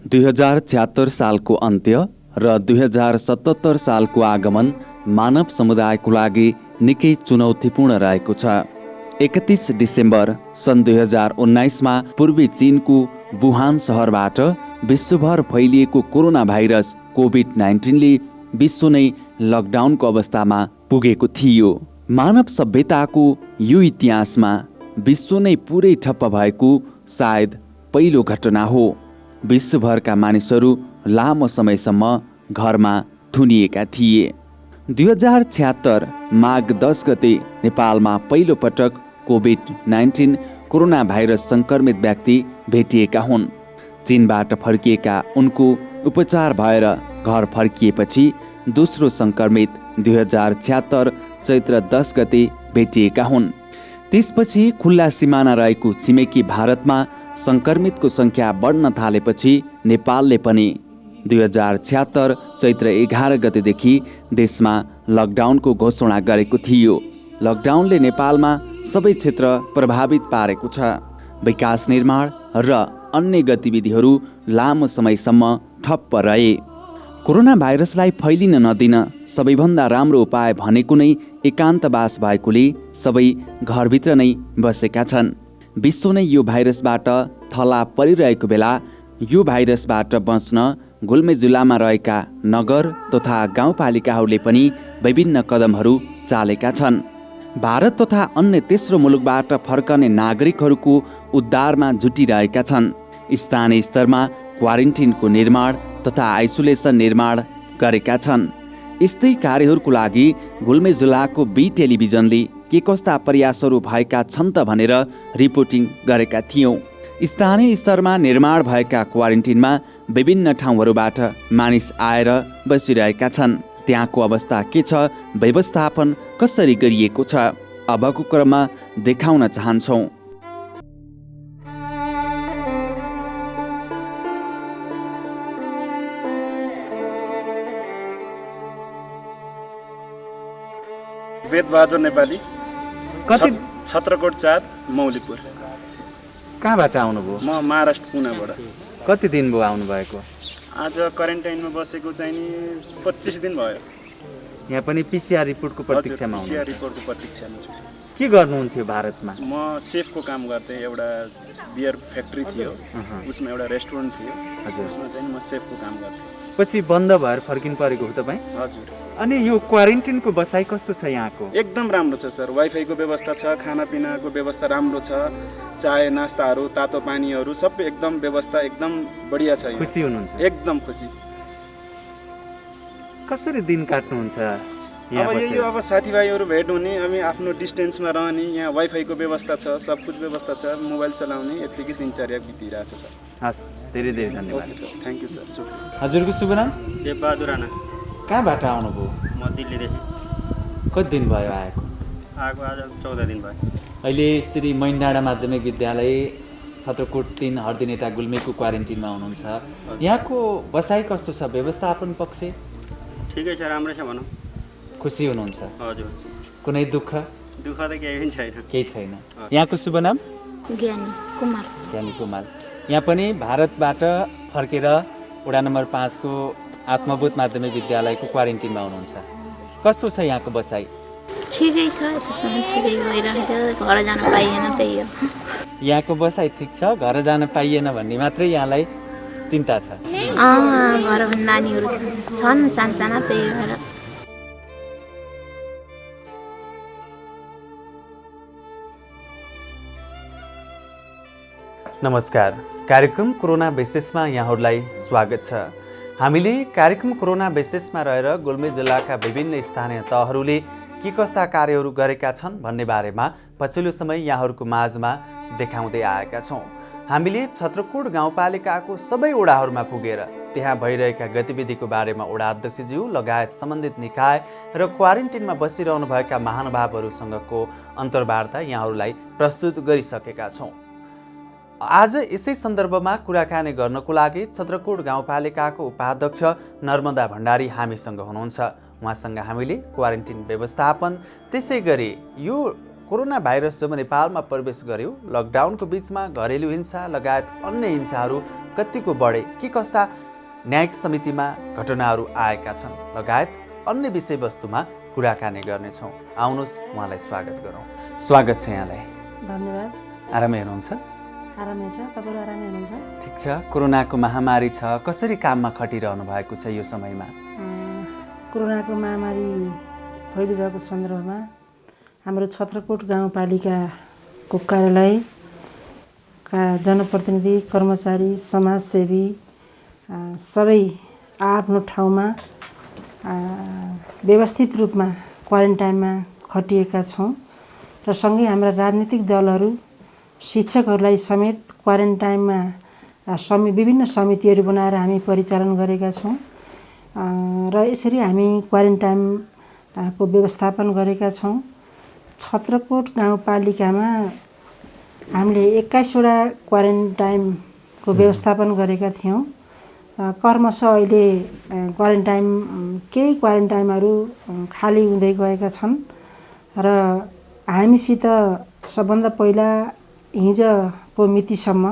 2076 सालको अन्त्य र 2077 सालको आगमन मानव समुदायको लागि निकै चुनौतीपूर्ण रहेको छ। 31 डिसेम्बर सन् 2019मा पूर्वी चीनको वुहान सहरबाट विश्वभर फैलिएको कोरोना भाइरस कोभिड-19ले विश्व नै लकडाउनको अवस्थामा पुगेको थियो। मानव सभ्यताको यो इतिहासमा विश्व नै पुरै ठप्प भएको सायद पहिलो घटना हो। विश्वभरका मानिसहरू लामो समयसम्म घरमा थुनिएका थिए। 2076 माघ 10 गते नेपालमा पहिलो पटक कोभिड-19 कोरोना भाइरस संक्रमित व्यक्ति भेटिएका हुन्। चीनबाट फर्किएका उनको उपचार भएर घर फर्किएपछि दोस्रो संक्रमित 2076 चैत्र 10 गते भेटिएका हुन्। त्यसपछि खुल्ला सिमाना रहेको छिमेकी भारतमा संक्रमितको संख्या बढ्न थालेपछि नेपालले पनि 2076 चैत्र 11 गतेदेखि देशमा लकडाउनको घोषणा गरेको थियो। लकडाउनले नेपालमा सबै क्षेत्र प्रभावित पारेको छ। विकास निर्माण र अन्य गतिविधिहरू लामो समयसम्म ठप्प रहे। कोरोना भाइरसलाई फैलिन नदिन सबैभन्दा राम्रो उपाय भनेको नै एकान्तवास भएकोले सबै घरभित्र नै बसेका छन्। विश्व नै यो भाइरसबाट थला परिरहेको बेला यो भाइरसबाट बच्न गुल्मे जिल्लामा रहेका नगर तथा गाउँपालिकाहरूले पनि विभिन्न कदमहरू चालेका छन्। भारत तथा अन्य तेस्रो मुलुकबाट फर्कने नागरिकहरूको उद्धारमा जुटिरहेका छन्। स्थानीय स्तरमा क्वारेन्टिनको निर्माण तथा आइसोलेसन निर्माण गरेका छन्। यस्तै कार्यहरूको लागि गुल्मे जिल्लाको बी टेलिभिजनले के कस्ता प्रयासहरू भएका छन् त भनेर रिपोर्टिङ गरेका थियौँ। स्थानीय स्तरमा निर्माण भएका क्वारेन्टिनमा विभिन्न ठाउँहरूबाट मानिस आएर बसिरहेका छन्। त्यहाँको अवस्था के छ, व्यवस्थापन कसरी गरिएको छ, अबको क्रममा देखाउन चाहन्छौँ। वेदबहादुर नेपाली, छत्रकोट 4 मौलीपुर। कहाँबाट आउनुभयो? म महाराष्ट्र पुनाबाट। कति दिन भयो आउनु भएको? आज क्वारेन्टाइनमा बसेको चाहिँ नि 25 दिन भयो। यहाँ पनि पिसिआर रिपोर्टको प्रतीक्षामा हुनुहुन्छ? पिसिआर रिपोर्टको प्रतीक्षामा छु। के गर्नुहुन्थ्यो भारतमा? म सेफको काम गर्थेँ। एउटा बियर फ्याक्ट्री थियो, उसमा एउटा रेस्टुरेन्ट थियो। हजुर। उसमा चाहिँ म सेफको काम गर्थेँ। पछि बन्द भएर फर्किनु परेको हो तपाईँ? हजुर। अनि यो क्वारेन्टिनको बसाइ कस्तो छ यहाँको? एकदम राम्रो छ सर। वाइफाईको व्यवस्था छ, खानापिनाको व्यवस्था राम्रो छ, चाय नास्ताहरू, तातो पानीहरू सबै एकदम व्यवस्था एकदम बढिया छ। खुसी हुनुहुन्छ? एकदम खुसी। कसरी दिन काट्नुहुन्छ? अब साथीभाइहरू भेट हुने, हामी आफ्नो डिस्टेन्समा रहने, यहाँ वाइफाईको व्यवस्था छ, सब कुछ व्यवस्था छ, मोबाइल चलाउने, यतिकै दिनचर्या बितिरहेको छ सर। हस्, धेरै धेरै धन्यवाद। Okay sir, thank you sir, शुक्रिया। हजुरको शुभ नाम? देवबहादुर राणा। कहाँबाट आउनुभयो? म दिल्लीदेखि। कति दिन भयो आएको? आएको आज 14 दिन भयो। अहिले श्री मैनडाँडा माध्यमिक विद्यालय छत्रकोट 3 हर्दिनेटा गुल्मेको क्वारेन्टिनमा हुनुहुन्छ। यहाँको बसाइ कस्तो छ? व्यवस्थापन पक्ष ठिकै छ, राम्रै छ भनौँ। खुसी हुनुहुन्छ? हजुर। कुनै दुःख? दुःख त केही पनि छैन। केही छैन। यहाँको शुभ नाम? ज्ञानी कुमार। ज्ञानी कुमार। यहाँ पनि भारतबाट फर्केर वडा नम्बर 5 को आत्मबोध माध्यमिक विद्यालयको क्वारेन्टिनमा हुनुहुन्छ। कस्तो छ यहाँको बसाइ? ठिकै छ, ठिकै भइरहेको, घर जान पाइएन, त्यही हो। यहाँको बसाइ ठिक छ, घर जान पाइएन भन्ने मात्रै यहाँलाई चिन्ता छ? घरमा नानीहरू छन् सानसाना, त्यही भएर। नमस्कार, कार्यक्रम कोरोना विशेषमा यहाँहरूलाई स्वागत छ। हामीले कार्यक्रम कोरोना विशेषमा रहेर गुल्मे जिल्लाका विभिन्न स्थानीय तहहरूले के कस्ता कार्यहरू गरेका छन् भन्ने बारेमा पछिल्लो समय यहाँहरूको माझमा देखाउँदै आएका छौँ। हामीले छत्रकोट गाउँपालिकाको सबै वडाहरूमा पुगेर त्यहाँ भइरहेका गतिविधिको बारेमा वडा अध्यक्षज्यू लगायत सम्बन्धित निकाय र क्वारेन्टिनमा बसिरहनुभएका महानुभावहरूसँगको अन्तर्वार्ता यहाँहरूलाई प्रस्तुत गरिसकेका छौँ। आज यसै सन्दर्भमा कुराकानी गर्नको लागि छत्रकोट गाउँपालिकाको उपाध्यक्ष नर्मदा भण्डारी हामीसँग हुनुहुन्छ। उहाँसँग हामीले क्वारेन्टिन व्यवस्थापन, त्यसै गरी यो कोरोना भाइरस जब नेपालमा प्रवेश गर्यो, लकडाउनको बीचमा घरेलु हिंसा लगायत अन्य हिंसाहरू कतिको बढे, के कस्ता न्यायिक समितिमा घटनाहरू आएका छन् लगायत अन्य विषयवस्तुमा कुराकानी गर्नेछौँ। आउनुहोस् उहाँलाई स्वागत गरौँ। स्वागत छ यहाँलाई। धन्यवाद। आरामै हुनुहुन्छ? आरामै छ। तपाईँहरू आरामै हुनुहुन्छ? ठिक छ। कोरोनाको महामारी छ, कसरी काममा खटिरहनु भएको छ यो समयमा? कोरोनाको महामारी फैलिरहेको सन्दर्भमा हाम्रो छत्रकोट गाउँपालिकाको कार्यालयका जनप्रतिनिधि, कर्मचारी, समाजसेवी सबै आफ्नो ठाउँमा व्यवस्थित रूपमा क्वारेन्टाइनमा खटिएका छौँ र सँगै हाम्रा राजनीतिक दलहरू, शिक्षकहरूलाई समेत क्वारेन्टाइनमा विभिन्न समितिहरू बनाएर हामी परिचालन गरेका छौँ र यसरी हामी क्वारेन्टाइनको व्यवस्थापन गरेका छौँ। छत्रकोट गाउँपालिकामा हामीले 21वटा क्वारेन्टाइनको व्यवस्थापन गरेका थियौँ। क्रमशः अहिले केही क्वारेन्टाइनहरू खाली हुँदै गएका छन् र हामीसित सबभन्दा पहिला हिजोको मितिसम्म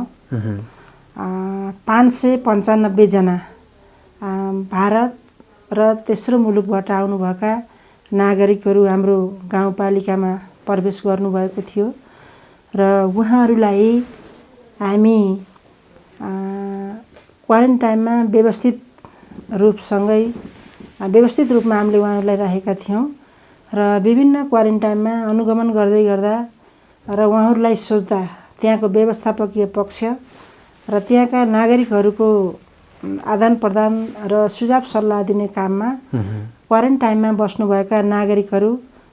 595 जना भारत र तेस्रो मुलुकबाट आउनुभएका नागरिकहरू हाम्रो गाउँपालिकामा प्रवेश गर्नुभएको थियो र उहाँहरूलाई हामी क्वारेन्टाइनमा व्यवस्थित रूपमा हामीले उहाँहरूलाई राखेका थियौँ र विभिन्न क्वारेन्टाइनमा अनुगमन गर्दै गर्दा र उहाँहरूलाई सोच्दा त्यहाँको व्यवस्थापकीय पक्ष र त्यहाँका नागरिकहरूको आदान प्रदान र सुझाव सल्लाह दिने काममा क्वारेन्टाइनमा बस्नुभएका नागरिकहरू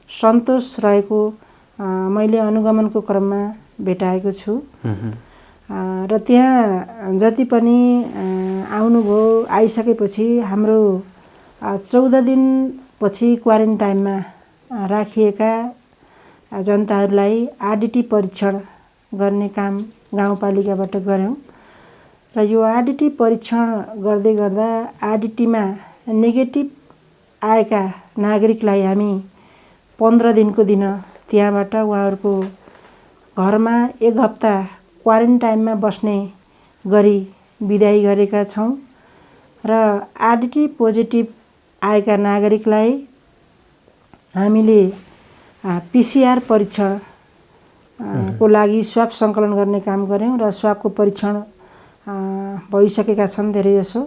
सन्तोष रहेको मैले अनुगमनको क्रममा भेटाएको छु र त्यहाँ जति पनि आउनुभयो, आइसकेपछि हाम्रो 14 दिनपछि क्वारेन्टाइनमा राखिएका जनताहरूलाई आरडिटी परीक्षण गर्ने काम गाउँपालिकाबाट गऱ्यौँ र यो आरडिटी परीक्षण गर्दै गर्दा आरडिटीमा नेगेटिभ आएका नागरिकलाई हामी 15 दिनको दिन त्यहाँबाट उहाँहरूको घरमा 1 हप्ता क्वारेन्टाइनमा बस्ने गरी बिदाई गरेका छौँ र आरडिटी पोजिटिभ आएका नागरिकलाई हामीले पिसिआर परीक्षण को लागि स्वाब सङ्कलन गर्ने काम गऱ्यौँ र स्वाबको परीक्षण भइसकेका छन् धेरैजसो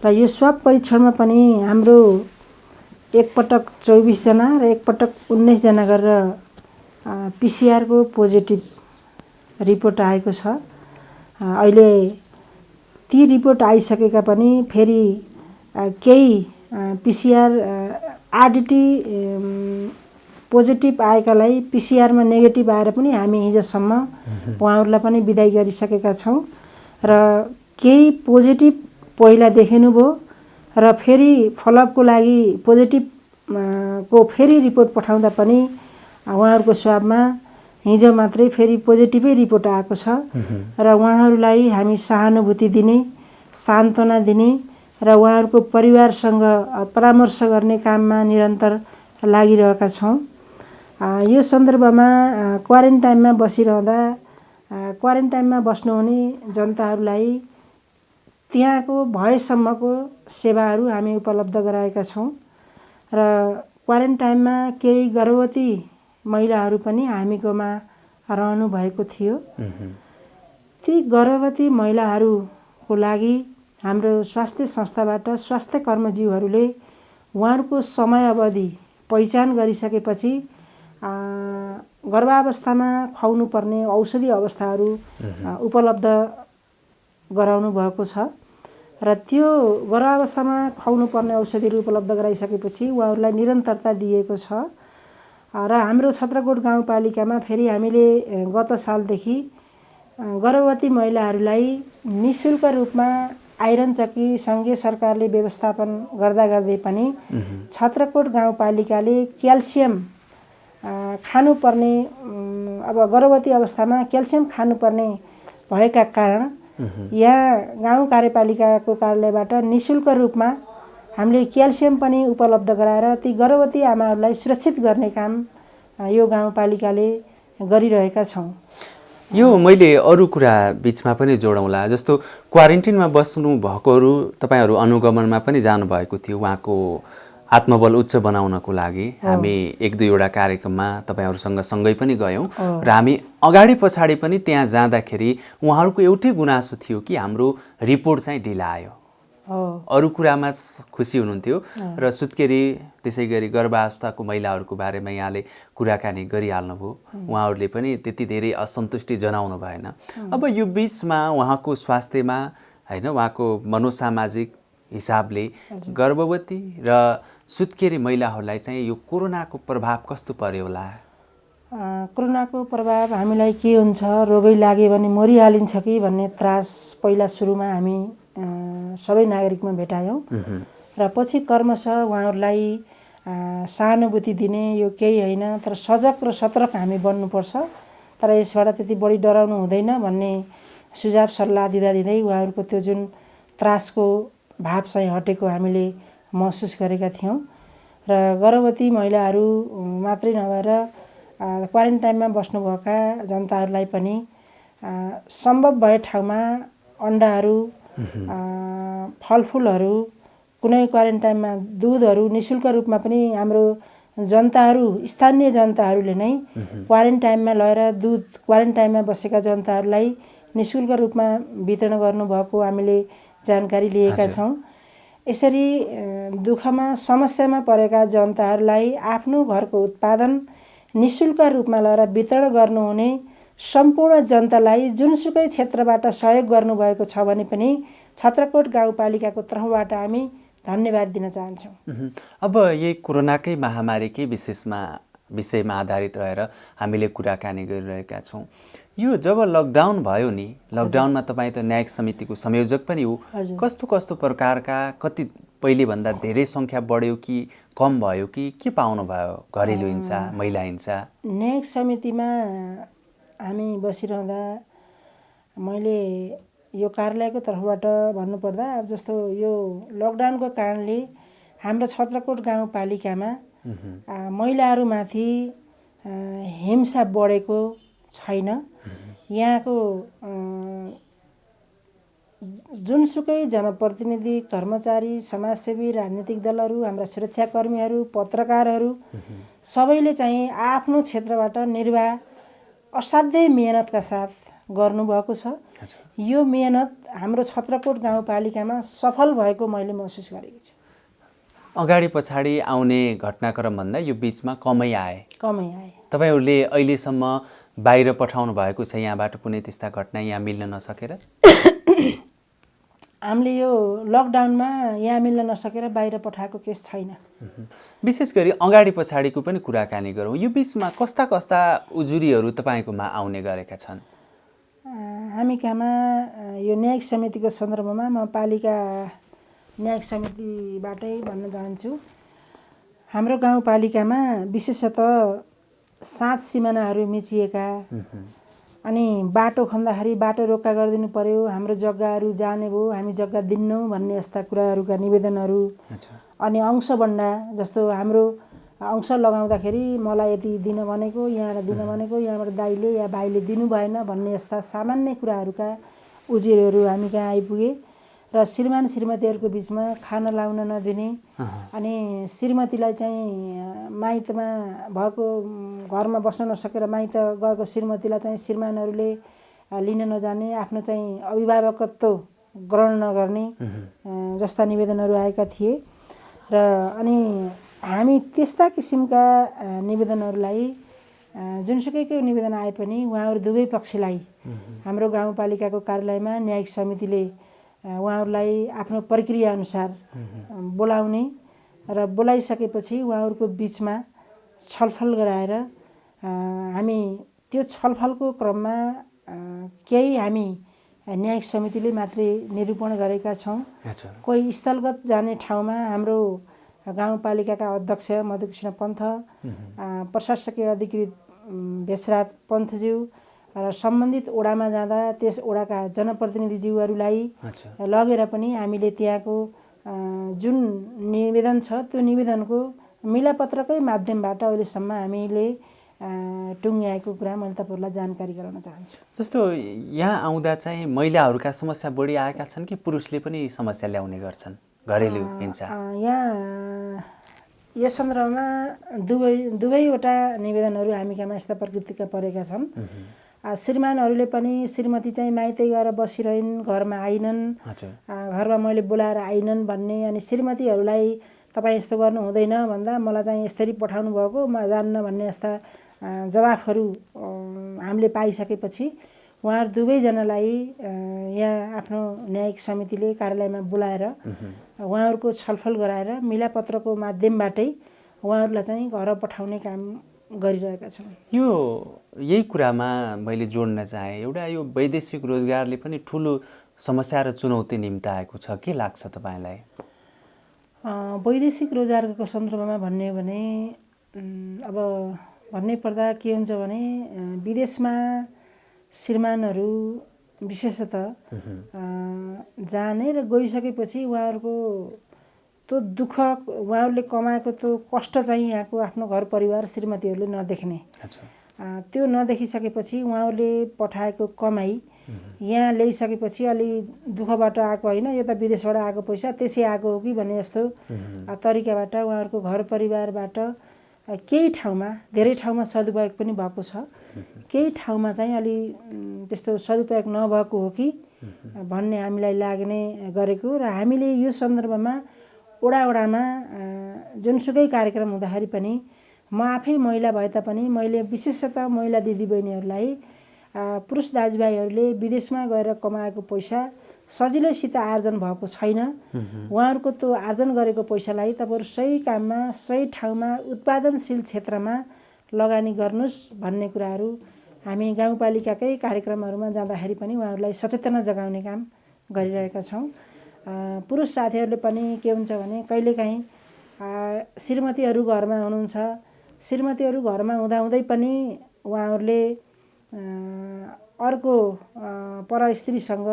र यो स्वाब परीक्षणमा पनि हाम्रो एकपटक 24 जना र एकपटक 19 जना गरेर पिसिआरको पोजिटिभ रिपोर्ट आएको छ। अहिले ती रिपोर्ट आइसकेका पनि फेरि केही पिसिआर आरडिटी पोजिटिभ आएकालाई पिसिआरमा नेगेटिभ आएर पनि हामी हिजोसम्म उहाँहरूलाई पनि बिदाई गरिसकेका छौँ र केही पोजिटिभ पहिला देखिनुभयो र फेरि फलोअपको लागि पोजिटिभ को फेरि रिपोर्ट पठाउँदा पनि उहाँहरूको स्वाबमा हिजो मात्रै फेरि पोजिटिभै रिपोर्ट आएको छ र उहाँहरूलाई हामी सहानुभूति दिने, सान्त्वना दिने र उहाँहरूको परिवारसँग परामर्श गर्ने काममा निरन्तर लागिरहेका छौँ। यो सन्दर्भमा क्वारेन्टाइनमा बसिरहँदा क्वारेन्टाइनमा बस्नुहुने जनताहरूलाई त्यहाँको भएसम्मको सेवाहरू हामी उपलब्ध गराएका छौँ र क्वारेन्टाइनमा केही गर्भवती महिलाहरू पनि हामीकोमा रहनु भएको थियो। ती गर्भवती महिलाहरूको लागि हाम्रो स्वास्थ्य संस्थाबाट स्वास्थ्य कर्मजीवहरूले उहाँहरूको समय अवधि पहिचान गरिसकेपछि गर्भावस्थामा खुवाउनु पर्ने औषधि अवस्थाहरू उपलब्ध गराउनु भएको छ र त्यो गर्भावस्थामा खुवाउनु पर्ने औषधिहरू उपलब्ध गराइसकेपछि उहाँहरूलाई निरन्तरता दिएको छ र हाम्रो छत्रकोट गाउँपालिकामा फेरि हामीले गत सालदेखि गर्भवती महिलाहरूलाई निःशुल्क रूपमा आइरन चक्की सङ्घीय सरकारले व्यवस्थापन गर्दा गर्दै पनि छत्रकोट गाउँपालिकाले क्याल्सियम खानुपर्ने अब गर्भवती अवस्थामा क्याल्सियम खानुपर्ने भएका कारण यहाँ गाउँ कार्यपालिकाको कार्यालयबाट निःशुल्क रूपमा हामीले क्याल्सियम पनि उपलब्ध गराएर ती गर्भवती आमाहरूलाई सुरक्षित गर्ने काम यो गाउँपालिकाले गरिरहेका छौँ। यो मैले अरू कुरा बिचमा पनि जोडौँला, जस्तो क्वारेन्टिनमा बस्नु भएकोहरू तपाईँहरू अनुगमनमा पनि जानुभएको थियो उहाँको आत्मबल उच्च बनाउनको लागि। हामी 1-2वटा कार्यक्रममा तपाईँहरूसँग सँगै पनि गयौँ र हामी अगाडि पछाडि पनि त्यहाँ जाँदाखेरि उहाँहरूको एउटै गुनासो थियो कि हाम्रो रिपोर्ट चाहिँ ढिला आयो। अरू कुरामा खुसी हुनुहुन्थ्यो र सुत्केरी त्यसै गरी गर्भावस्थाको महिलाहरूको बारेमा यहाँले कुराकानी गरिहाल्नुभयो। उहाँहरूले पनि त्यति धेरै असन्तुष्टि जनाउनु भएन। अब यो बिचमा उहाँको स्वास्थ्यमा होइन उहाँको मनोसामाजिक हिसाबले गर्भवती र सुत्केरी महिलाहरूलाई चाहिँ यो कोरोनाको प्रभाव कस्तो पर्यो होला? कोरोनाको प्रभाव हामीलाई के हुन्छ, रोगै लाग्यो भने मरिहालिन्छ कि भन्ने त्रास पहिला सुरुमा हामी सबै नागरिकमा भेटायौँ र पछि क्रमशः उहाँहरूलाई सहानुभूति दिने यो केही होइन, तर सजग र सतर्क हामी बन्नुपर्छ, तर यसबाट त्यति बढी डराउनु हुँदैन भन्ने सुझाव सल्लाह दिँदै उहाँहरूको त्यो जुन त्रासको भाव चाहिँ हटेको हामीले महसुस गरेका थियौँ। र गर्भवती महिलाहरू मात्रै नभएर क्वारेन्टाइनमा बस्नुभएका जनताहरूलाई पनि सम्भव भए ठाउँमा अन्डाहरू, फलफुलहरू, कुनै क्वारेन्टाइनमा दुधहरू निःशुल्क रूपमा पनि हाम्रो जनताहरू, स्थानीय जनताहरूले नै क्वारेन्टाइनमा लगेर दुध क्वारेन्टाइनमा बसेका जनताहरूलाई निःशुल्क रूपमा वितरण गर्नुभएको हामीले जानकारी लिएका छौँ। यसरी दुःखमा समस्यामा परेका जनताहरूलाई आफ्नो घरको उत्पादन निःशुल्क रूपमा लगेर वितरण गर्नुहुने सम्पूर्ण जनतालाई जुनसुकै क्षेत्रबाट सहयोग गर्नुभएको छ भने पनि छत्रकोट गाउँपालिकाको तर्फबाट हामी धन्यवाद दिन चाहन्छौँ। अब यही कोरोनाकै महामारीकै विषयमा आधारित रहेर हामीले कुराकानी गरिरहेका छौँ। यो जब लकडाउन भयो नि, लकडाउनमा तपाईँ त न्यायिक समितिको संयोजक पनि हो, कस्तो कस्तो प्रकारका कति पहिलेभन्दा धेरै सङ्ख्या बढ्यो कि कम भयो कि के पाउनुभयो? घरेलु हिंसा, महिला हिंसा? न्यायिक समितिमा हामी बसिरहँदा मैले यो कार्यालयको तर्फबाट भन्नुपर्दा अब जस्तो यो लकडाउनको कारणले हाम्रो छत्रकोट गाउँपालिकामा महिलाहरूमाथि हिंसा बढेको छैन। यहाँको जुनसुकै जनप्रतिनिधि, कर्मचारी, समाजसेवी, राजनीतिक दलहरू, हाम्रा सुरक्षाकर्मीहरू, पत्रकारहरू सबैले चाहिँ आफ्नो क्षेत्रबाट निर्वाह असाध्यै मेहनतका साथ गर्नुभएको छ। यो मेहनत हाम्रो छत्रकोट गाउँपालिकामा सफल भएको मैले महसुस गरेकी छु। अगाडि पछाडि आउने घटनाक्रमभन्दा यो बिचमा कमै आए। तपाईँहरूले अहिलेसम्म बाहिर पठाउनु भएको छ यहाँबाट कुनै त्यस्ता घटना यहाँ मिल्न नसकेर? हामीले यो लकडाउनमा यहाँ मिल्न नसकेर बाहिर पठाएको केस छैन। विशेष गरी अगाडि पछाडिको पनि कुराकानी गरौँ। यो बिचमा कस्ता कस्ता उजुरीहरू तपाईँकोमा आउने गरेका छन्? हामी कहाँमा यो न्यायिक समितिको सन्दर्भमा म पालिका न्यायिक समितिबाटै भन्न चाहन्छु। हाम्रो गाउँपालिकामा विशेषतः 7 सिमानाहरू मिचिएका, अनि बाटो खन्दाखेरि बाटो रोक्का गरिदिनु पर्यो, हाम्रो जग्गाहरू जाने भयो, हामी जग्गा दिन्नौँ भन्ने यस्ता कुराहरूका निवेदनहरू, अनि अंशबन्डा जस्तो हाम्रो अंश लगाउँदाखेरि मलाई यति दिन भनेको, यहाँबाट दिन भनेको, यहाँबाट दाइले या भाइले दिनु भएन भन्ने यस्ता सामान्य कुराहरूका उजुरीहरू हामी कहाँ आइपुगे र श्रीमान श्रीमतीहरूको बिचमा खाना लाउन नदिने, अनि श्रीमतीलाई चाहिँ माइतमा भएको घरमा बस्न नसकेर माइत गएको श्रीमतीलाई चाहिँ श्रीमानहरूले लिन नजाने, आफ्नो चाहिँ अभिभावकत्व ग्रहण नगर्ने जस्ता निवेदनहरू आएका थिए। र अनि हामी त्यस्ता किसिमका निवेदनहरूलाई जुनसुकैको निवेदन आए पनि उहाँहरू दुवै पक्षलाई हाम्रो गाउँपालिकाको कार्यालयमा न्यायिक समितिले उहाँहरूलाई आफ्नो प्रक्रियाअनुसार बोलाउने र बोलाइसकेपछि उहाँहरूको बिचमा छलफल गराएर हामी त्यो छलफलको क्रममा केही हामी न्यायिक समितिले मात्रै निरूपण गरेका छौँ। कोही स्थलगत जाने ठाउँमा हाम्रो गाउँपालिकाका अध्यक्ष मधुकृष्ण पन्थ, प्रशासकीय अधिकृत भेषराज पन्थज्यू र सम्बन्धित ओडामा जाँदा त्यस ओडाका जनप्रतिनिधिज्यूहरूलाई लगेर पनि हामीले त्यहाँको जुन निवेदन छ त्यो निवेदनको मिलापत्रकै माध्यमबाट अहिलेसम्म हामीले टुङ्ग्याएको कुरा मैले तपाईँहरूलाई जानकारी गराउन चाहन्छु। जस्तो यहाँ आउँदा चाहिँ महिलाहरूका समस्या बढी आएका छन् कि पुरुषले पनि समस्या ल्याउने गर्छन् घरेलु हिंसा? यहाँ यस सन्दर्भमा दुवैवटा निवेदनहरू हामी कहाँ यस्ता प्रकृतिका परेका छन्। श्रीमानहरूले पनि श्रीमती चाहिँ माइतै गएर बसिरहन्, घरमा आइनन्, घरमा मैले बोलाएर आइनन् भन्ने, अनि श्रीमतीहरूलाई तपाईँ यस्तो गर्नु हुँदैन भन्दा मलाई चाहिँ यसरी पठाउनु भएको म जान्न भन्ने यस्ता जवाफहरू हामीले पाइसकेपछि उहाँहरू दुवैजनालाई यहाँ आफ्नो न्यायिक समितिले कार्यालयमा बोलाएर उहाँहरूको छलफल गराएर मिलापत्रको माध्यमबाटै उहाँहरूलाई चाहिँ घर पठाउने काम गरिरहेका छौँ। यही कुरामा मैले जोड्न चाहेँ, एउटा यो वैदेशिक रोजगारले पनि ठुलो समस्या र चुनौती निम्ताएको छ, के लाग्छ तपाईँलाई? वैदेशिक रोजगारको सन्दर्भमा भन्ने हो भने अब भन्नै पर्दा के हुन्छ भने विदेशमा श्रीमानहरू विशेषतः जाने र गइसकेपछि उहाँहरूको त्यो दुःख, उहाँहरूले कमाएको त्यो कष्ट चाहिँ यहाँको आफ्नो घर परिवार श्रीमतीहरूले नदेख्ने, त्यो नदेखिसकेपछि उहाँहरूले पठाएको कमाई यहाँ ल्याइसकेपछि अलि दुःखबाट आएको होइन, यो त विदेशबाट आएको पैसा त्यसै आएको हो कि भन्ने जस्तो तरिकाबाट उहाँहरूको घर परिवारबाट केही ठाउँमा, धेरै ठाउँमा सदुपयोग पनि भएको छ, केही ठाउँमा चाहिँ अलि त्यस्तो सदुपयोग नभएको हो कि भन्ने हामीलाई लाग्ने गरेको। र हामीले यो सन्दर्भमा वडामा जुनसुकै कार्यक्रम हुँदाखेरि पनि म आफै महिला भए तापनि मैले विशेषतः महिला दिदीबहिनीहरूलाई पुरुष दाजुभाइहरूले विदेशमा गएर कमाएको पैसा सजिलैसित आर्जन भएको छैन, उहाँहरूको त्यो आर्जन गरेको पैसालाई तपाईँहरू सही काममा, सही ठाउँमा, उत्पादनशील क्षेत्रमा लगानी गर्नुहोस् भन्ने कुराहरू हामी गाउँपालिकाकै कार्यक्रमहरूमा जाँदाखेरि पनि उहाँहरूलाई सचेतना जगाउने काम गरिरहेका छौँ। पुरुष साथीहरूले पनि के हुन्छ भने कहिलेकाहीँ श्रीमतीहरू घरमा हुनुहुन्छ, श्रीमतीहरू घरमा हुँदाहुँदै पनि उहाँहरूले अर्को पर स्त्रीसँग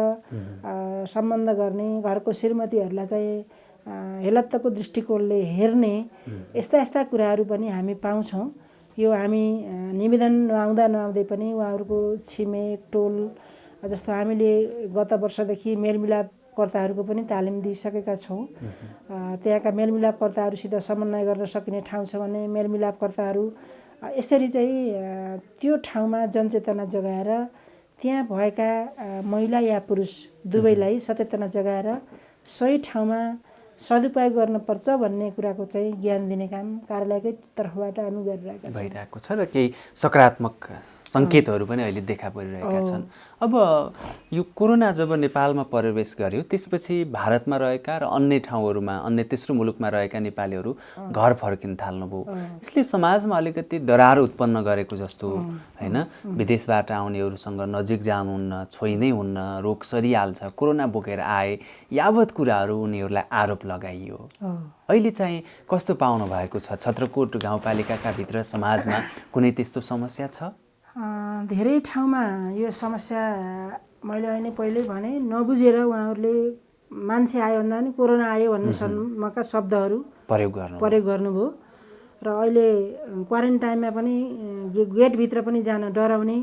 सम्बन्ध गर्ने, घरको श्रीमतीहरूलाई चाहिँ हेलत्तको दृष्टिकोणले हेर्ने, यस्ता कुराहरू पनि हामी पाउँछौँ। यो हामी निवेदन नआउँदै पनि उहाँहरूको छिमेक टोल जस्तो हामीले गत वर्षदेखि मेलमिलापकर्ताहरूको पनि तालिम दिइसकेका छौँ। त्यहाँका मेलमिलापकर्ताहरूसित समन्वय गर्न सकिने ठाउँ छ भने मेलमिलापकर्ताहरू यसरी चाहिँ त्यो ठाउँमा जनचेतना जगाएर त्यहाँ भएका महिला या पुरुष दुवैलाई सचेतना जगाएर सही ठाउँमा सदुपयोग गर्नुपर्छ भन्ने कुराको चाहिँ ज्ञान दिने काम कार्यालयकै तर्फबाट हामी गरिरहेका छौँ। भइरहेको छ र केही सकारात्मक सङ्केतहरू पनि अहिले देखा परिरहेका छन्। अब यो कोरोना जब नेपालमा प्रवेश गर्यो त्यसपछि भारतमा रहेका र अन्य ठाउँहरूमा, अन्य तेस्रो मुलुकमा रहेका नेपालीहरू घर फर्किन थाल्नुभयो। यसले समाजमा अलिकति दरार उत्पन्न गरेको जस्तो होइन, विदेशबाट आउनेहरूसँग नजिक जानुहुन्न, छोइनै हुन्न, रोग सरिहाल्छ, कोरोना बोकेर आए यावत कुराहरू उनीहरूलाई आरोप लगाइयो। अहिले चाहिँ कस्तो पाउनु भएको छ? छत्रकोट गाउँपालिकाका भित्र समाजमा कुनै त्यस्तो समस्या छ? धेरै ठाउँमा यो समस्या मैले अहिले पहिल्यै भने नबुझेर उहाँहरूले मान्छे आयो भन्दा पनि कोरोना आयो भन्ने सम्मका शब्दहरू प्रयोग गर्नुभयो र अहिले क्वारेन्टाइनमा पनि गेटभित्र पनि जान डराउने,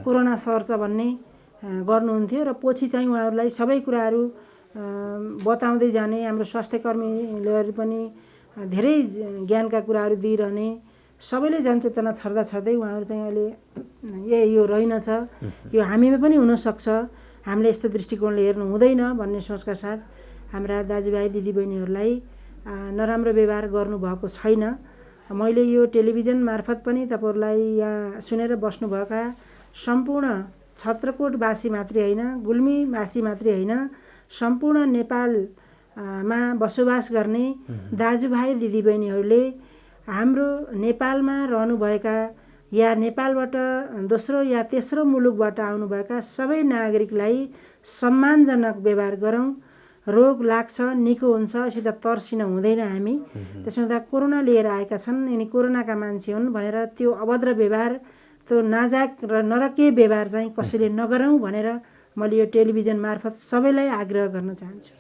कोरोना सर्छ भन्ने गर्नुहुन्थ्यो र पछि चाहिँ उहाँहरूलाई सबै कुराहरू बताउँदै जाने, हाम्रो स्वास्थ्यकर्मीले पनि धेरै ज्ञानका कुराहरू दिइरहने, सबैले जनचेतना छर्दै उहाँहरू चाहिँ अहिले यो रहेनछ, यो हामीमा पनि हुनसक्छ, हामीले यस्तो दृष्टिकोणले हेर्नु हुँदैन भन्ने सोचका साथ हाम्रा दाजुभाइ दिदीबहिनीहरूलाई नराम्रो व्यवहार गर्नुभएको छैन। मैले यो टेलिभिजन मार्फत पनि तपाईँहरूलाई यहाँ सुनेर बस्नुभएका सम्पूर्ण छत्रकोटवासी मात्रै होइन, गुल्मीवासी मात्रै होइन, सम्पूर्ण नेपालमा बसोबास गर्ने दाजुभाइ दिदीबहिनीहरूले हाम्रो नेपालमा रहनुभएका या नेपालबाट दोस्रो या तेस्रो मुलुकबाट आउनुभएका सबै नागरिकलाई सम्मानजनक व्यवहार गरौँ। रोग लाग्छ, निको हुन्छ, सिधा तर्सिन हुँदैन हामी। त्यसमा त कोरोना लिएर आएका छन्, यिनी कोरोनाका मान्छे हुन् भनेर त्यो अभद्र व्यवहार, त्यो नाजाक र नरकीय व्यवहार चाहिँ कसैले नगरौँ भनेर मैले यो टेलिभिजन मार्फत सबैलाई आग्रह गर्न चाहन्छु।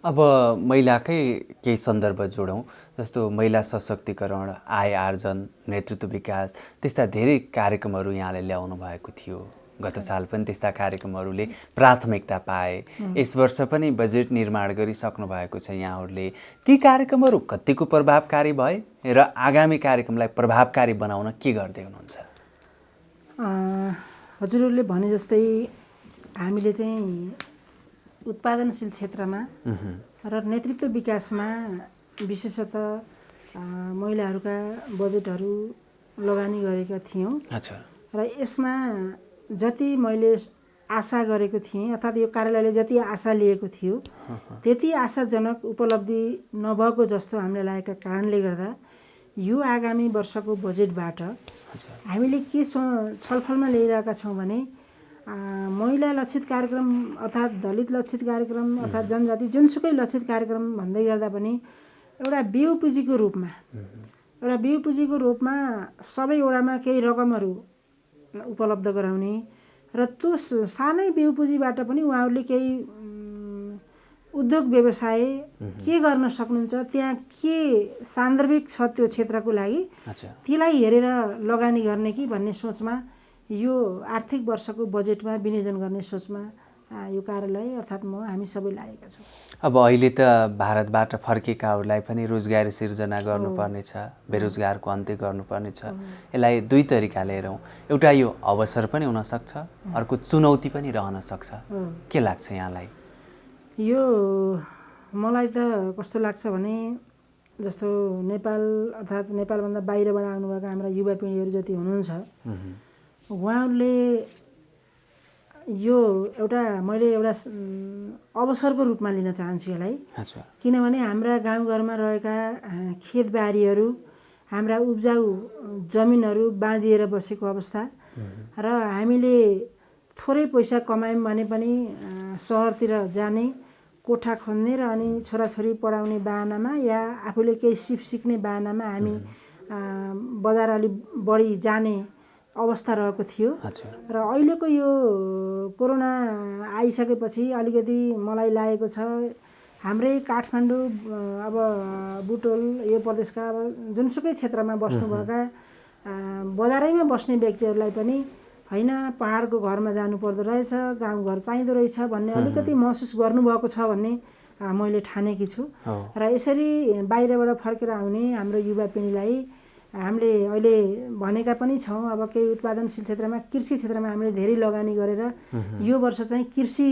अब महिलाकै केही सन्दर्भ जोडौँ, जस्तो महिला सशक्तिकरण, आय आर्जन, नेतृत्व विकास, त्यस्ता धेरै कार्यक्रमहरू यहाँले ल्याउनु भएको थियो। गत साल पनि त्यस्ता कार्यक्रमहरूले प्राथमिकता पाए। यस वर्ष पनि बजेट निर्माण गरिसक्नु भएको छ यहाँहरूले। ती कार्यक्रमहरू कतिको प्रभावकारी भए र आगामी कार्यक्रमलाई प्रभावकारी बनाउन के गर्दै हुनुहुन्छ? हजुरहरूले भने जस्तै हामीले चाहिँ उत्पादनशील क्षेत्रमा र नेतृत्व विकासमा विशेषतः महिलाहरूका बजेटहरू लगानी गरेका थियौँ। अच्छा। र यसमा जति मैले आशा गरेको थिएँ अर्थात् यो कार्यालयले जति आशा लिएको थियो त्यति आशाजनक उपलब्धि नभएको जस्तो हामीले लागेका कारणले गर्दा यो आगामी वर्षको बजेटबाट हामीले के छलफलमा ल्याइरहेका छौँ भने महिला लक्षित कार्यक्रम अर्थात् दलित लक्षित कार्यक्रम अर्थात् जनजाति जुनसुकै लक्षित कार्यक्रम भन्दै गर्दा पनि एउटा बिउ पुँजीको रूपमा सबै वडामा केही रकमहरू उपलब्ध गराउने र त्यो सानै बिउ पुँजीबाट पनि उहाँहरूले केही उद्योग व्यवसाय के गर्न सक्नुहुन्छ, त्यहाँ के सान्दर्भिक छ त्यो क्षेत्रको लागि त्यसलाई हेरेर लगानी गर्ने कि भन्ने सोचमा यो आर्थिक वर्षको बजेटमा विनियोजन गर्ने सोचमा यो कार्यालय अर्थात् हामी सबै लागेका छौँ। अब अहिले त भारतबाट फर्केकाहरूलाई पनि रोजगारी सिर्जना गर्नुपर्नेछ, बेरोजगारको अन्त्य गर्नुपर्नेछ। यसलाई दुई तरिकाले हेरौँ, एउटा यो अवसर पनि हुनसक्छ, अर्को चुनौती पनि रहन सक्छ। के लाग्छ यहाँलाई? यो मलाई त कस्तो लाग्छ भने जस्तो नेपाल अर्थात् नेपालभन्दा बाहिरबाट आउनुभएका हाम्रा युवा पिँढीहरू जति हुनुहुन्छ उहाँहरूले यो मैले एउटा अवसरको रूपमा लिन चाहन्छु यसलाई। किनभने हाम्रा गाउँघरमा रहेका खेतबारीहरू, हाम्रा उब्जाउ जमिनहरू बाँझिएर बसेको अवस्था र हामीले थोरै पैसा कमायौँ भने पनि सहरतिर जाने, कोठा खन्ने र अनि छोराछोरी पढाउने बाहनामा या आफूले केही सिप सिक्ने बाहनामा हामी बजार अलि बढी जाने अवस्था रहेको थियो। र अहिलेको यो कोरोना आइसकेपछि अलिकति मलाई लागेको छ हाम्रै काठमाडौँ अब बुटोल यो प्रदेशका अब जुनसुकै क्षेत्रमा बस्नुभएका बजारैमा बस्ने व्यक्तिहरूलाई पनि होइन पहाडको घरमा जानु पर्दो रहेछ, गाउँघर चाहिँदो रहेछ भन्ने अलिकति महसुस गर्नुभएको छ भन्ने मैले ठानेकी छु। र यसरी बाहिरबाट फर्केर आउने हाम्रो युवा पिँढीलाई हामीले अहिले भनेका पनि छौँ। अब केही उत्पादनशील क्षेत्रमा, कृषि क्षेत्रमा हामीले धेरै लगानी गरेर यो वर्ष चाहिँ कृषि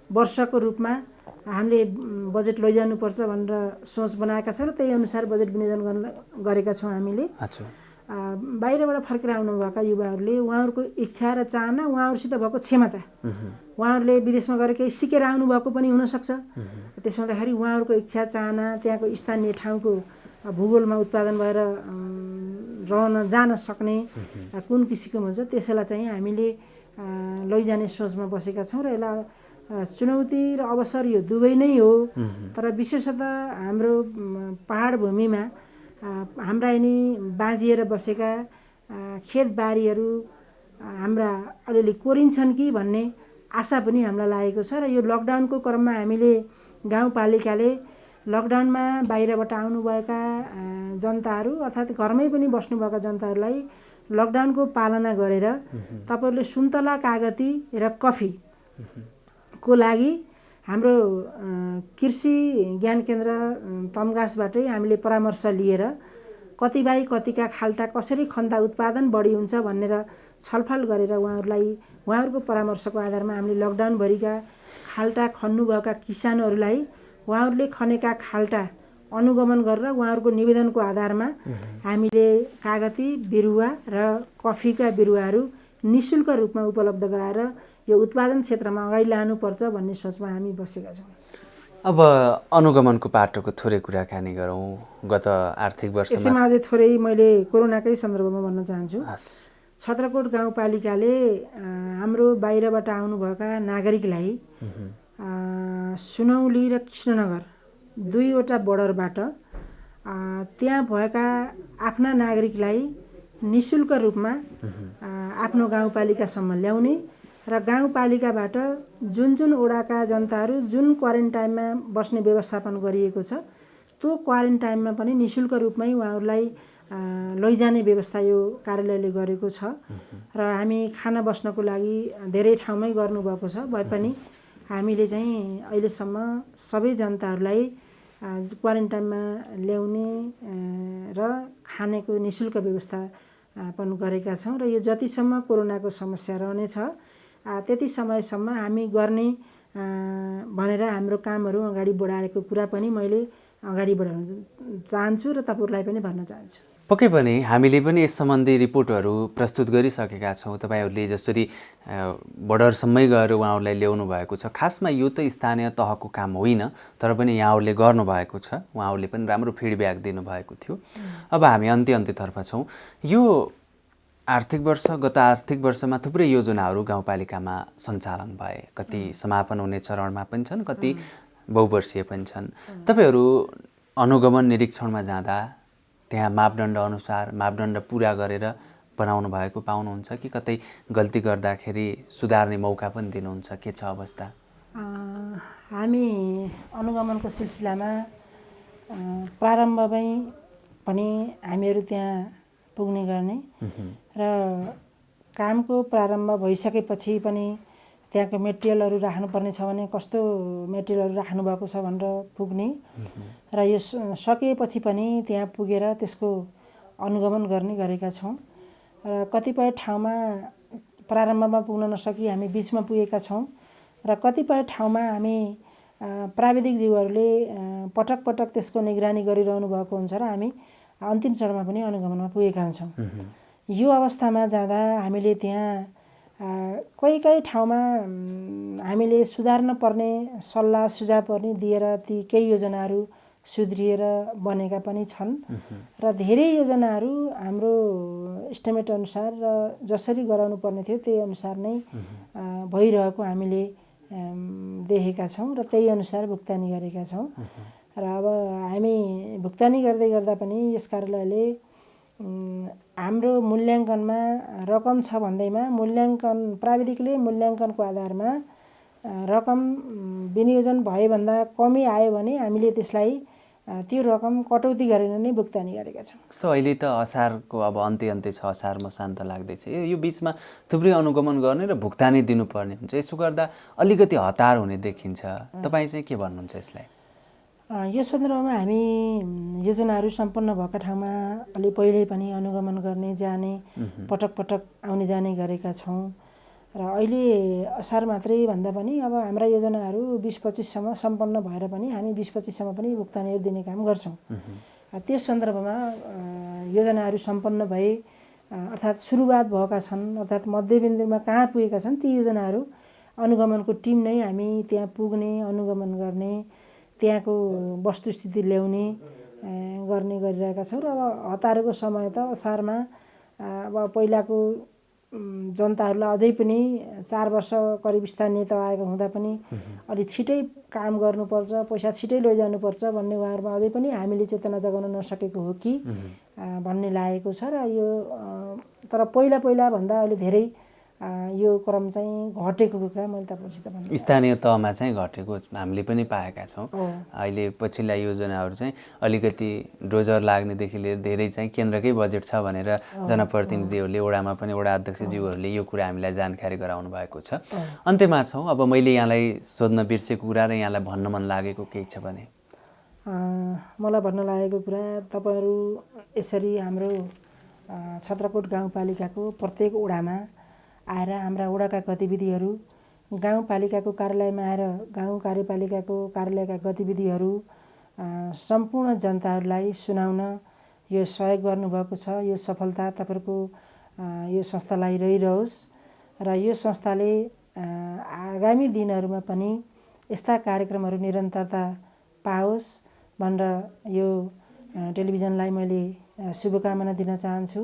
वर्षको रूपमा हामीले बजेट लैजानुपर्छ भनेर सोच बनाएका छौँ र त्यही अनुसार बजेट विनियोजन गरेका छौँ हामीले। बाहिरबाट फर्केर आउनुभएका युवाहरूले उहाँहरूको इच्छा र चाहना, उहाँहरूसित भएको क्षमता, उहाँहरूले विदेशमा गएर केही सिकेर आउनुभएको पनि हुनसक्छ। त्यसो हुँदाखेरि उहाँहरूको इच्छा चाहना, त्यहाँको स्थानीय ठाउँको भूगोलमा उत्पादन भएर जान सक्ने कुन किसिमको हुन्छ त्यसैलाई चाहिँ हामीले लैजाने सोचमा बसेका छौँ। र यसलाई चुनौती र अवसर यो दुवै नै हो। तर विशेषतः हाम्रो पहाड भूमिमा हाम्रा यिनी बाँझिएर बसेका खेतबारीहरू हाम्रा अलिअलि कोरिन्छन् कि भन्ने आशा पनि हामीलाई लागेको छ। र यो लकडाउनको क्रममा हामीले गाउँपालिकाले लकडाउनमा बाहिरबाट आउनुभएका जनताहरू अर्थात् घरमै पनि बस्नुभएका जनताहरूलाई लकडाउनको पालना गरेर तपाईँहरूले सुन्तला, कागती र कफीको लागि हाम्रो कृषि ज्ञान केन्द्र तमगासबाटै हामीले परामर्श लिएर कति बाई कतिका खाल्टा कसरी खन्दा उत्पादन बढी हुन्छ भनेर छलफल गरेर उहाँहरूको परामर्शको आधारमा हामीले लकडाउनभरिका खाल्टा खन्नुभएका किसानहरूलाई उहाँहरूले खनेका खाल्टा अनुगमन गरेर उहाँहरूको निवेदनको आधारमा हामीले कागती बिरुवा र कफीका बिरुवाहरू निःशुल्क रूपमा उपलब्ध गराएर यो उत्पादन क्षेत्रमा अगाडि लानुपर्छ भन्ने सोचमा हामी बसेका छौँ। अब अनुगमनको पाटोको थोरै कुराकानी गरौँ। गत आर्थिक वर्षमा यसैमा अझै थोरै मैले कोरोनाकै सन्दर्भमा भन्न चाहन्छु। छत्रकोट गाउँपालिकाले हाम्रो बाहिरबाट आउनुभएका नागरिकलाई सुनौली र कृष्णनगर दुईवटा बोर्डरबाट त्यहाँ भएका आफ्ना नागरिकलाई निःशुल्क रूपमा आफ्नो गाउँपालिकासम्म ल्याउने र गाउँपालिकाबाट जुन वडाका जनताहरू जुन क्वारेन्टाइनमा बस्ने व्यवस्थापन गरिएको छ त्यो क्वारेन्टाइनमा पनि निःशुल्क रूपमै उहाँहरूलाई लैजाने व्यवस्था यो कार्यालयले गरेको छ र हामी खाना बस्नको लागि धेरै ठाउँमै गर्नुभएको छ भए पनि हामीले चाहिँ अहिलेसम्म सबै जनताहरूलाई क्वारेन्टाइनमा ल्याउने र खानेको निःशुल्क व्यवस्थापन गरेका छौँ र यो जतिसम्म कोरोनाको समस्या रहनेछ त्यति समयसम्म हामी गर्ने भनेर हाम्रो कामहरू अगाडि बढाएको कुरा पनि मैले अगाडि बढाउन चाहन्छु र तपाईँहरूलाई पनि भन्न चाहन्छु। पक्कै पनि हामीले पनि यस सम्बन्धी रिपोर्टहरू प्रस्तुत गरिसकेका छौँ। तपाईँहरूले जसरी बोर्डरसम्मै गएर उहाँहरूलाई ल्याउनु भएको छ, खासमा यो त स्थानीय तहको काम होइन, तर पनि यहाँहरूले गर्नुभएको छ, उहाँहरूले पनि राम्रो फिडब्याक दिनुभएको थियो। अब हामी अन्त्यतर्फ छौँ। यो गत आर्थिक वर्षमा थुप्रै योजनाहरू गाउँपालिकामा सञ्चालन भए, कति समापन हुने चरणमा पनि छन्, कति बहुवर्षीय पनि छन्। तपाईँहरू अनुगमन निरीक्षणमा जाँदा त्यहाँ मापदण्ड अनुसार मापदण्ड पुरा गरेर बनाउनु भएको पाउनुहुन्छ कि कतै गल्ती गर्दाखेरि सुधार्ने मौका पनि दिनुहुन्छ? के छ अवस्था? हामी अनुगमनको सिलसिलामा प्रारम्भमै पनि हामीहरू त्यहाँ पुग्ने गर्ने र कामको प्रारम्भ भइसकेपछि पनि त्यहाँको मेटेरियलहरू राख्नुपर्ने छ भने कस्तो मेटेरियलहरू राख्नुभएको छ भनेर पुग्ने र यो सकिएपछि पनि त्यहाँ पुगेर त्यसको अनुगमन गर्ने गरेका छौँ। र कतिपय ठाउँमा प्रारम्भमा पुग्न नसकी हामी बिचमा पुगेका छौँ र कतिपय ठाउँमा हामी प्राविधिक जीवहरूले पटक पटक त्यसको निगरानी गरिरहनु भएको हुन्छ र हामी अन्तिम चरणमा पनि अनुगमनमा पुगेका हुन्छौँ। यो अवस्थामा जाँदा हामीले त्यहाँ कोही ठाउँमा हामीले सुधार्न पर्ने सल्लाह सुझाव पनि दिएर ती केही योजनाहरू सुध्रिएर बनेका पनि छन् र धेरै योजनाहरू हाम्रो इस्टिमेट अनुसार र जसरी गराउनु पर्ने थियो त्यही अनुसार नै भइरहेको हामीले देखेका छौँ र त्यही अनुसार भुक्तानी गरेका छौँ। र अब हामी भुक्तानी गर्दै गर्दा पनि यस कार्यालयले हाम्रो मूल्याङ्कनमा रकम छ भन्दैमा प्राविधिकले मूल्याङ्कनको आधारमा रकम विनियोजन भएभन्दा कमी आयो भने हामीले त्यसलाई त्यो रकम कटौती गरेर नै भुक्तानी गरेका छौँ। जस्तो अहिले त असारको अब अन्त्य छ, असार मसान्त लाग्दैछ, यो बिचमा थुप्रै अनुगमन गर्ने र भुक्तानी दिनुपर्ने हुन्छ। यसो गर्दा अलिकति हतार हुने देखिन्छ। तपाईँ चाहिँ के भन्नुहुन्छ यसलाई? यो सन्दर्भमा हामी योजनाहरू सम्पन्न भएका ठाउँमा अलि पहिल्यै पनि अनुगमन गर्ने जाने पटक पटक आउने जाने गरेका छौँ र अहिले असार मात्रै भन्दा पनि अब हाम्रा योजनाहरू 20-25सम्म सम्पन्न भएर पनि हामी 20-25सम्म पनि भुक्तानीहरू दिने काम गर्छौँ। त्यस सन्दर्भमा योजनाहरू सम्पन्न भए अर्थात् सुरुवात भएका छन् अर्थात् मध्यबिन्दुमा कहाँ पुगेका छन् ती योजनाहरू अनुगमनको टिम नै हामी त्यहाँ पुग्ने अनुगमन गर्ने त्यहाँको वस्तुस्थिति ल्याउने गर्ने गरिरहेका छौँ। र अब हतारको समय त असारमा अब पहिलाको जनताहरूलाई अझै पनि 4 वर्ष करिब स्थानीय तह आएको हुँदा पनि अलि छिटै काम गर्नुपर्छ, पैसा छिटै लैजानुपर्छ भन्ने उहाँहरूमा अझै पनि हामीले चेतना जगाउन नसकेको हो कि भन्ने लागेको छ। र यो तर पहिला भन्दा अहिले धेरै यो क्रम चाहिँ घटेको कुरा मैले तपाईँसित भन्छु। स्थानीय तहमा चाहिँ घटेको हामीले पनि पाएका छौँ। अहिले पछिल्ला योजनाहरू चाहिँ अलिकति डोजर लाग्नेदेखि लिएर धेरै चाहिँ केन्द्रकै बजेट छ भनेर जनप्रतिनिधिहरूले वडामा पनि वडा अध्यक्षज्यूहरूले यो कुरा हामीलाई जानकारी गराउनु भएको छ। अन्त्यमा छौँ। अब मैले यहाँलाई सोध्न बिर्सेको कुरा र यहाँलाई भन्न मन लागेको केही छ भने? मलाई भन्न लागेको कुरा तपाईँहरू यसरी हाम्रो छत्रकोट गाउँपालिकाको प्रत्येक वडामा आएर हाम्रा वडाका गतिविधिहरू गाउँपालिकाको कार्यालयमा आएर गाउँ कार्यपालिकाको कार्यालयका गतिविधिहरू सम्पूर्ण जनताहरूलाई सुनाउन यो सहयोग गर्नुभएको छ। यो सफलता तपाईँहरूको यो संस्थालाई रहिरहोस् र यो संस्थाले आगामी दिनहरूमा पनि यस्ता कार्यक्रमहरू निरन्तरता पाओस् भनेर यो टेलिभिजनलाई मैले शुभकामना दिन चाहन्छु।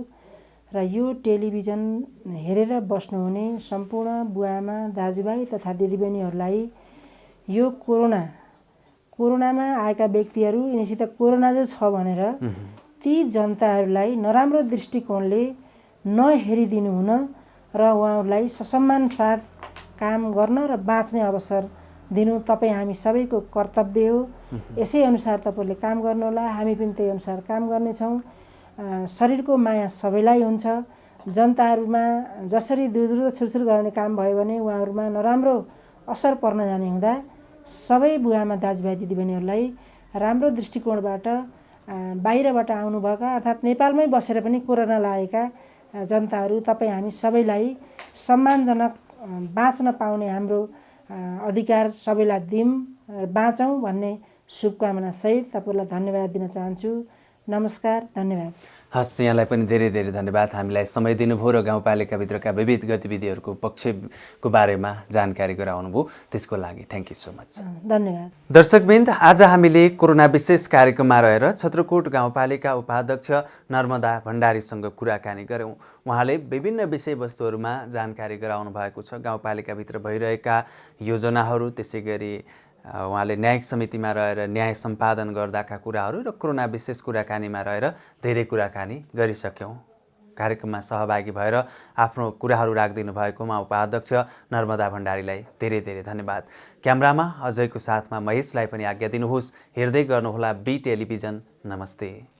र यो टेलिभिजन हेरेर बस्नुहुने सम्पूर्ण बुवाआमा दाजुभाइ तथा दिदीबहिनीहरूलाई यो कोरोनामा आएका व्यक्तिहरू यिनीसित कोरोना जो छ भनेर ती जनताहरूलाई नराम्रो दृष्टिकोणले नहेरिदिनु हुन र उहाँहरूलाई ससम्मान साथ काम गर्न र बाँच्ने अवसर दिनु तपाईँ हामी सबैको कर्तव्य हो। यसै अनुसार तपाईँले काम गर्नुहोला, हामी पनि त्यही अनुसार काम गर्नेछौँ। शरीरको माया सबैलाई हुन्छ। जनताहरूमा जसरी दुर छुरछुर गर्ने काम भयो भने उहाँहरूमा नराम्रो असर पर्न जाने हुँदा सबै बुवामा दाजुभाइ दिदीबहिनीहरूलाई राम्रो दृष्टिकोणबाट बाहिरबाट आउनुभएका अर्थात् नेपालमै बसेर पनि कोरोना लागेका जनताहरू तपाईँ हामी सबैलाई सम्मानजनक बाँच्न पाउने हाम्रो अधिकार सबैलाई दिउँ, बाँचौँ भन्ने शुभकामना सहित तपाईँलाई धन्यवाद दिन चाहन्छु। नमस्कार, धन्यवाद। हस्, यहाँलाई पनि धेरै धेरै धन्यवाद हामीलाई समय दिनुभयो र गाउँपालिकाभित्रका विविध गतिविधिहरूको पक्षको बारेमा जानकारी गराउनुभयो, त्यसको लागि थ्याङ्क यू सो मच। धन्यवाद। दर्शकवृन्द, आज हामीले कोरोना विशेष कार्यक्रममा रहेर छत्रकोट गाउँपालिका उपाध्यक्ष नर्मदा भण्डारीसँग कुराकानी गऱ्यौँ। उहाँले विभिन्न विषयवस्तुहरूमा जानकारी गराउनु भएको छ, गाउँपालिकाभित्र भइरहेका योजनाहरू, त्यसै गरी उहाँले न्यायिक समितिमा रहेर न्याय सम्पादन गर्दाका कुराहरू र कोरोना विशेष कुराकानीमा रहेर धेरै कुराकानी गरिसक्यौँ। कार्यक्रममा सहभागी भएर आफ्नो कुराहरू राखिदिनु भएकोमा उपाध्यक्ष नर्मदा भण्डारीलाई धेरै धेरै धन्यवाद। क्यामेरामा अजयको साथमा महेशलाई पनि आज्ञा दिनुहोस्। हेर्दै गर्नुहोला बी टेलिभिजन। नमस्ते।